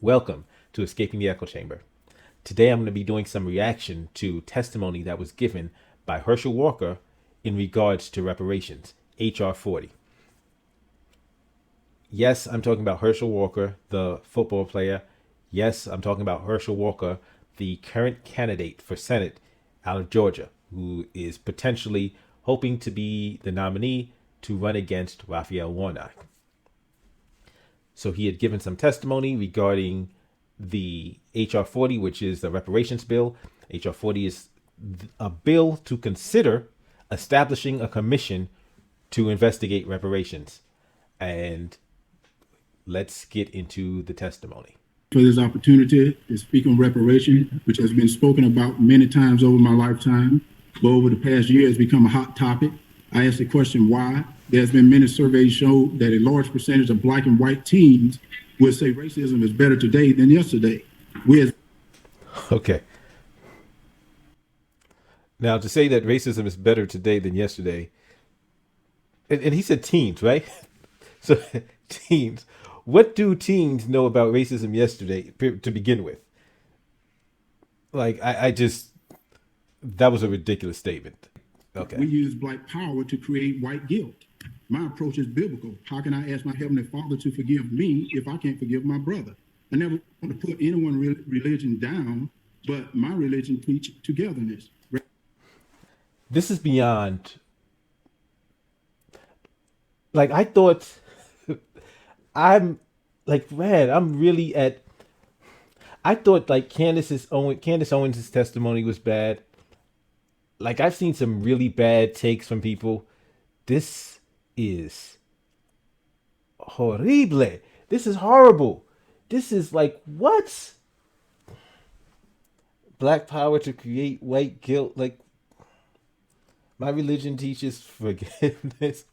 Welcome to Escaping the Echo Chamber. Today I'm going to be doing some reaction to testimony that was given by Herschel Walker in regards to reparations, H.R. 40. Yes, I'm talking about Herschel Walker, the football player. Yes, I'm talking about Herschel Walker, the current candidate for Senate out of Georgia, who is potentially hoping to be the nominee to run against Raphael Warnock. So he had given some testimony regarding the H.R. 40, which is the reparations bill. H.R. 40 is a bill to consider establishing a commission to investigate reparations. And let's get into the testimony. For this opportunity to speak on reparation, which has been spoken about many times over my lifetime, but over the past year has become a hot topic. I asked the question why. There's been many surveys show that a large percentage of black and white teens would say racism is better today than yesterday. Okay. Now, to say that racism is better today than yesterday, and he said teens, right? So teens, what do teens know about racism yesterday to begin with? Like, I just, that was a ridiculous statement. Okay. We use black power to create white guilt. My approach is biblical. How can I ask my Heavenly Father to forgive me if I can't forgive my brother? I never want to put anyone's religion down, but my religion teaches togetherness. This is beyond, like, I thought, I'm like, man, I'm really at, I thought like Candace Owens' testimony was bad. Like, I've seen some really bad takes from people. This is horrible. This is horrible. This is like, what? Black power to create white guilt. Like, my religion teaches forgiveness.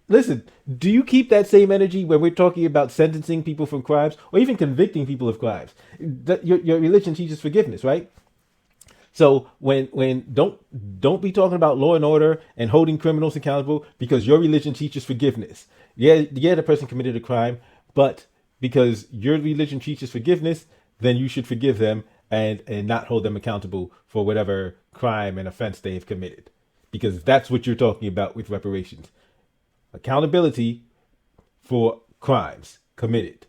Listen, do you keep that same energy when we're talking about sentencing people for crimes or even convicting people of crimes? Your religion teaches forgiveness, right? So when don't be talking about law and order and holding criminals accountable because your religion teaches forgiveness. Yeah, the person committed a crime, but because your religion teaches forgiveness, then you should forgive them and not hold them accountable for whatever crime and offense they have committed. Because that's what you're talking about with reparations. Accountability for crimes committed.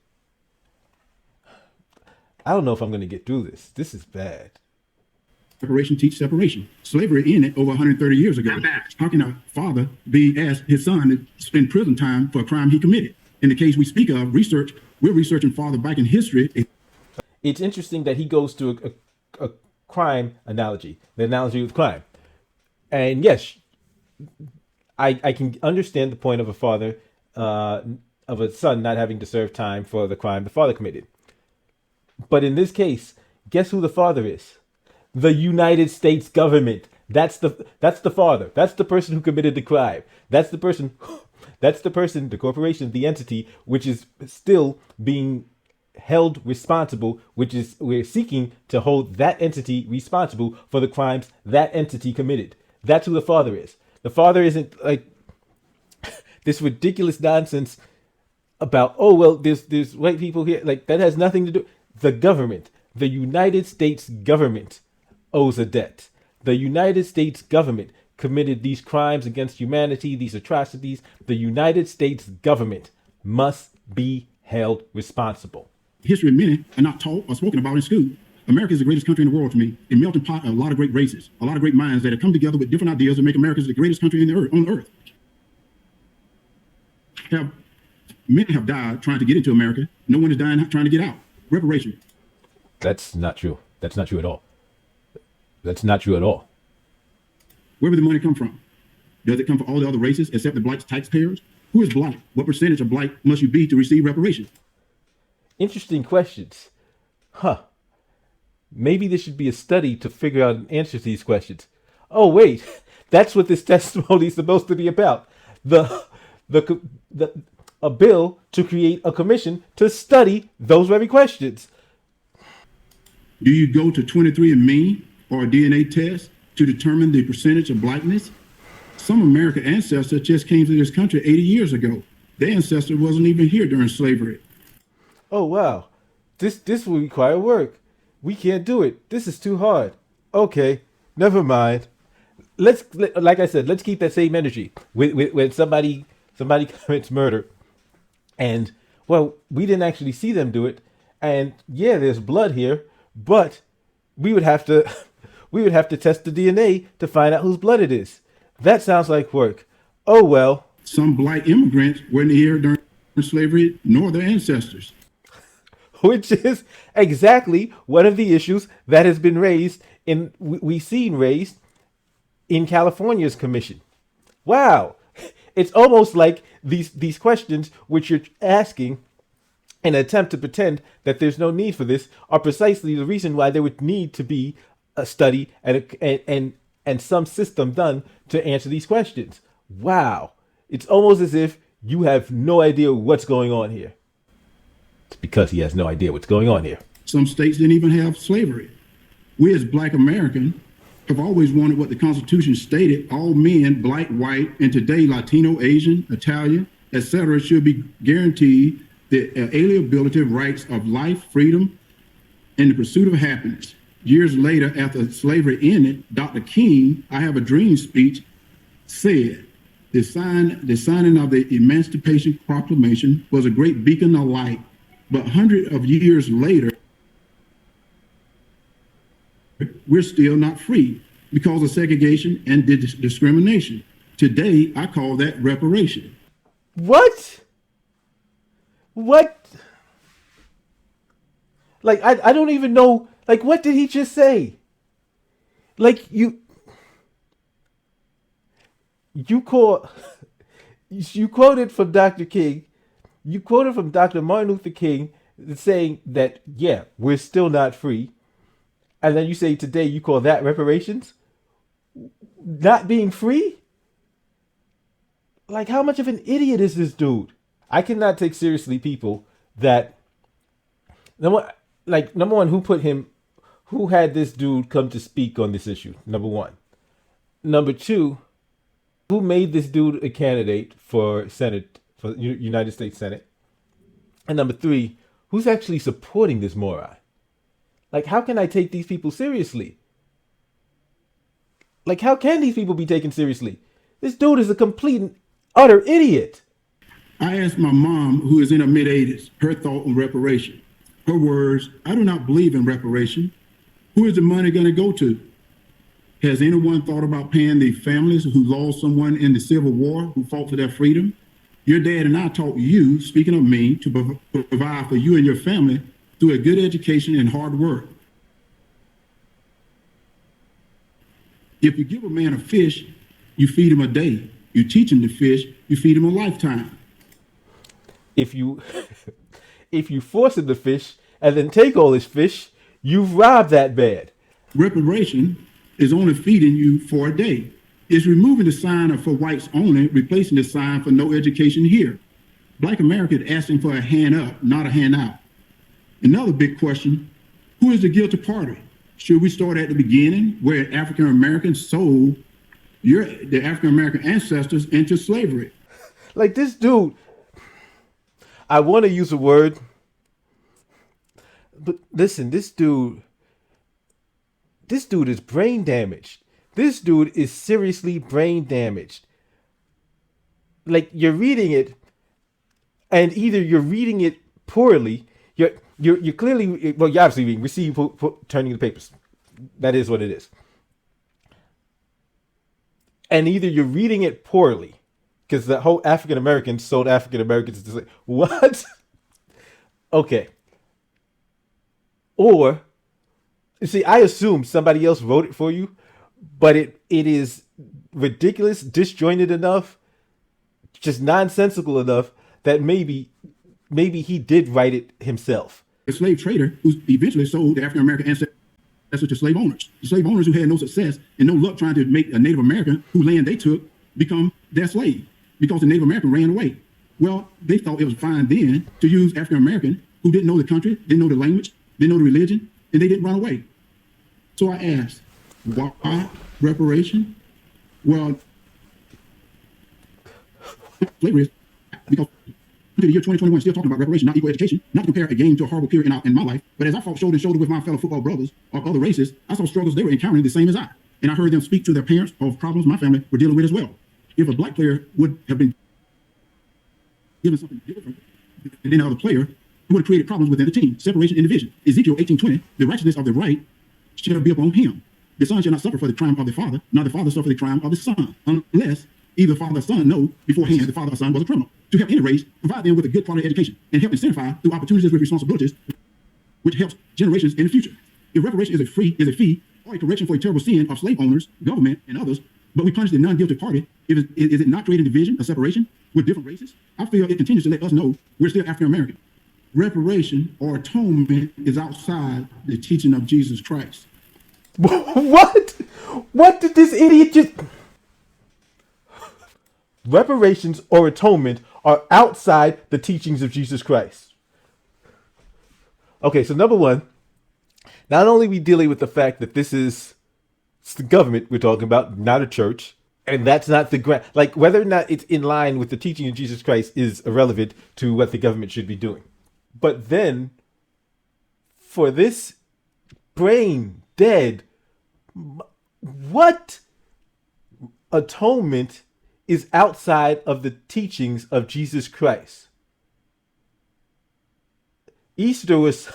I don't know if I'm going to get through this. This is bad. Reparation teaches separation. Slavery ended over 130 years ago. How can a father be asked his son to spend prison time for a crime he committed? In the case we speak of, we're researching farther back in history. It's interesting that he goes to a crime analogy, the analogy with crime. And yes, I can understand the point of a father, of a son not having to serve time for the crime the father committed. But in this case, guess who the father is? The United States government. That's the father. That's the person who committed the crime. That's the person, the corporation, the entity, which is still being held responsible, we're seeking to hold that entity responsible for the crimes that entity committed. That's who the father is. The father isn't like this ridiculous nonsense about, oh, well, there's white people here. Like, that has nothing to do. The government, the United States government owes a debt. The United States government committed these crimes against humanity, these atrocities. The United States government must be held responsible. History of many are not taught or spoken about in school. America is the greatest country in the world to me, a melting pot of a lot of great races, a lot of great minds that have come together with different ideas to make America the greatest country on earth. Many have died trying to get into America. No one is dying trying to get out. Reparation. That's not true. That's not true at all. That's not true at all. Where would the money come from? Does it come from all the other races except the black taxpayers? Who is black? What percentage of black must you be to receive reparations? Interesting questions. Huh. Maybe there should be a study to figure out an answer to these questions. Oh, wait. That's what this testimony is supposed to be about. A bill to create a commission to study those very questions. Do you go to 23andMe or a DNA test to determine the percentage of blackness? Some American ancestors just came to this country 80 years ago. Their ancestor wasn't even here during slavery. Oh wow, this will require work. We can't do it. This is too hard. Okay, never mind. Like I said, let's keep that same energy when somebody commits murder, and well, we didn't actually see them do it, and yeah, there's blood here, but we would have to we would have to test the DNA to find out whose blood it is. That sounds like work. Oh well. Some black immigrants weren't here during slavery, nor their ancestors. Which is exactly one of the issues that has been raised in we seen raised in California's commission. Wow, it's almost like these questions which you're asking in an attempt to pretend that there's no need for this are precisely the reason why there would need to be a study and some system done to answer these questions. Wow, it's almost as if you have no idea what's going on here. It's because he has no idea what's going on here. Some states didn't even have slavery. We as black Americans have always wanted what the Constitution stated: all men, black, white, and today Latino, Asian, Italian, etc., should be guaranteed the alienability rights of life, freedom, and the pursuit of happiness. Years later, after slavery ended, Dr. King, I Have a Dream speech, said, the signing of the Emancipation Proclamation was a great beacon of light, but hundreds of years later, we're still not free because of segregation and discrimination. Today, I call that reparation. What? What? Like, I don't even know. Like, what did he just say? Like, you quoted from Dr. King, you quoted from Dr. Martin Luther King saying that, yeah, we're still not free. And then you say today you call that reparations? Not being free? Like, how much of an idiot is this dude? I cannot take seriously people that number one, who had this dude come to speak on this issue, number one. Number two, who made this dude a candidate for Senate, for United States Senate? And number three, who's actually supporting this moron? Like, how can I take these people seriously? Like, how can these people be taken seriously? This dude is a complete and utter idiot. I asked my mom, who is in her mid-80s, her thought on reparation. Her words: I do not believe in reparation. Who is the money going to go to? Has anyone thought about paying the families who lost someone in the Civil War, who fought for their freedom? Your dad and I taught you, speaking of me, to provide for you and your family through a good education and hard work. If you give a man a fish, you feed him a day. You teach him to fish, you feed him a lifetime. If you force him to fish and then take all his fish, you've robbed that man. Reparation is only feeding you for a day. It's removing the sign of for whites only, replacing the sign for no education here. Black America is asking for a hand up, not a handout. Another big question: who is the guilty party? Should we start at the beginning, where African Americans sold the African American ancestors into slavery? Like, this dude, I want to use a word, but listen, this dude is brain damaged. This dude is seriously brain damaged. Like, you're reading it, and either you're reading it poorly, you're clearly, well, you're obviously reading, receive, turning the papers. That is what it is. And either you're reading it poorly, because the whole African Americans sold African Americans to say, what? Okay. Or, you see, I assume somebody else wrote it for you, but it is ridiculous, disjointed enough, just nonsensical enough that maybe he did write it himself. A slave trader who eventually sold the African American ancestors to slave owners. The slave owners who had no success and no luck trying to make a Native American whose land they took become their slave because the Native American ran away. Well, they thought it was fine then to use African American who didn't know the country, didn't know the language, didn't know the religion, and they didn't run away. So I asked, why reparation? Well, slavery is because to the year 2021 still talking about reparation, not equal education, not to compare a game to a horrible period in my life. But as I fought shoulder to shoulder with my fellow football brothers of other races, I saw struggles they were encountering the same as I. And I heard them speak to their parents of problems my family were dealing with as well. If a black player would have been given something different than any other player, it would have created problems within the team, separation and division. Ezekiel 18:20, the righteousness of the right shall be upon him. The son shall not suffer for the crime of the father, nor the father suffer the crime of the son, unless either father or son know beforehand the father or son was a criminal. To help any race, provide them with a good quality education, and help incentivize through opportunities with responsibilities, which helps generations in the future. If reparation is a fee or a correction for a terrible sin of slave owners, government, and others, but we punish the non-guilty party, is it not creating division or separation with different races? I feel it continues to let us know we're still African American. Reparation or atonement is outside the teaching of Jesus Christ. What? What did this idiot just... Reparations or atonement are outside the teachings of Jesus Christ. Okay, so number one, not only are we dealing with the fact that it's the government we're talking about, not a church, and that's not the like whether or not it's in line with the teaching of Jesus Christ is irrelevant to what the government should be doing. But then, for this brain dead, what atonement is outside of the teachings of Jesus Christ? Easter was,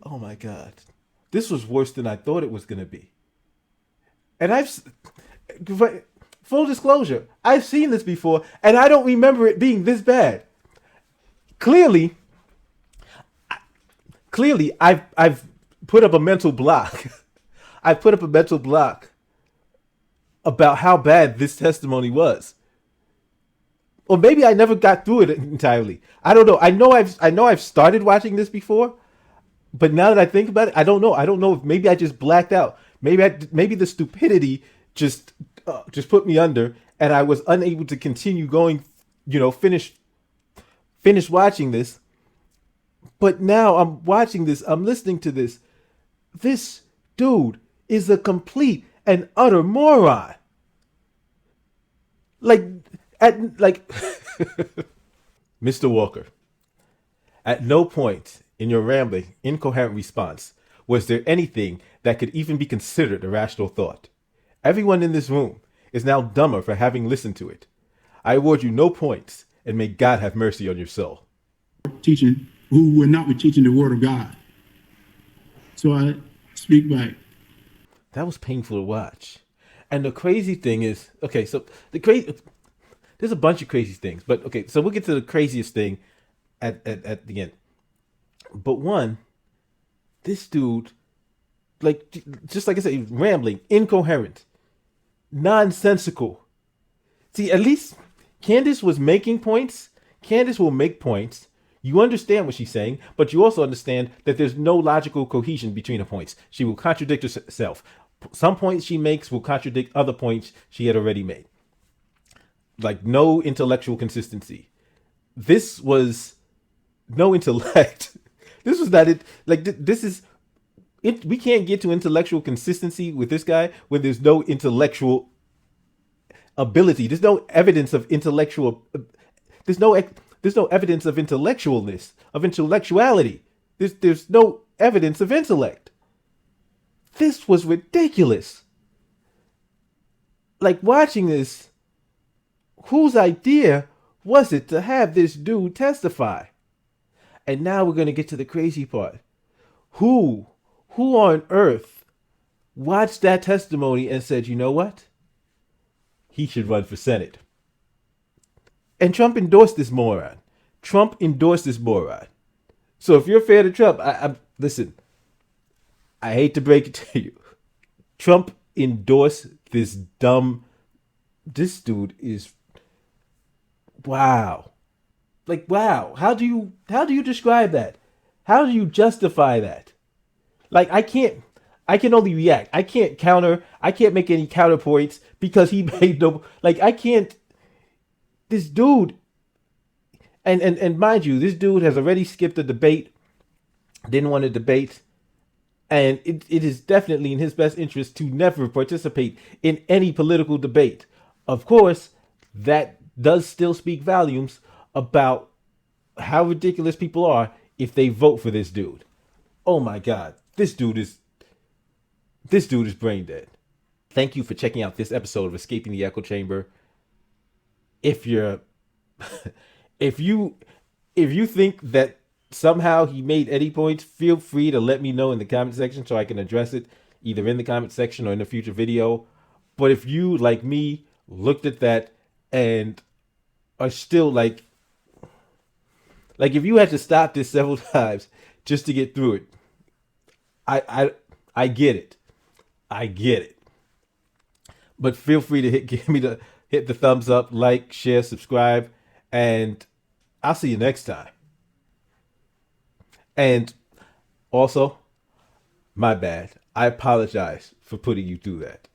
oh my God, this was worse than I thought it was going to be. And full disclosure, I've seen this before, and I don't remember it being this bad. Clearly, I've put up a mental block. I've put up a mental block about how bad this testimony was. Or maybe I never got through it entirely. I don't know. I know I've started watching this before, but now that I think about it, I don't know. I don't know if maybe I just blacked out. Maybe the stupidity just put me under, and I was unable to continue going. Finish watching this. But now I'm watching this. I'm listening to this. This dude is a complete and utter moron. Mr. Walker, at no point in your rambling, incoherent response was there anything that could even be considered a rational thought. Everyone in this room is now dumber for having listened to it. I award you no points, and may God have mercy on your soul. Teaching who will not be teaching the word of God. So I speak back. That was painful to watch. And the crazy thing is, okay, so there's a bunch of crazy things, but okay, so we'll get to the craziest thing at the end. But one, this dude, just like I said, rambling, incoherent, nonsensical. See, at least Candace was making points. Candace will make points. You understand what she's saying, but you also understand that there's no logical cohesion between the points. She will contradict herself. Some points she makes will contradict other points she had already made. Like no intellectual consistency. This was no intellect. This was not it. Like this is it. We can't get to intellectual consistency with this guy when there's no intellectual ability. There's no evidence of intellectual. There's no evidence of intellectualness, of intellectuality. There's no evidence of intellect. This was ridiculous. Like watching this, whose idea was it to have this dude testify? And now we're going to get to the crazy part. Who on earth watched that testimony and said, you know what? He should run for Senate. And Trump endorsed this moron. So if you're a fan of Trump, listen, I hate to break it to you. Trump endorsed this dude is, wow. Like, wow. How do you describe that? How do you justify that? Like, I can only react. I can't make any counterpoints because he made no, like, I can't, this dude, and mind you, this dude has already skipped a debate, didn't want to debate, and it is definitely in his best interest to never participate in any political debate. Of course, that does still speak volumes about how ridiculous people are if they vote for this dude. Oh my God, this dude is brain dead. Thank you for checking out this episode of Escaping the Echo Chamber. If you're if you if you think that somehow he made any points, feel free to let me know in the comment section so I can address it either in the comment section or in a future video. But if you, like me, looked at that and are still like if you had to stop this several times just to get through it, I get it. I get it. But feel free to hit the thumbs up, like, share, subscribe, and I'll see you next time. And also, my bad. I apologize for putting you through that.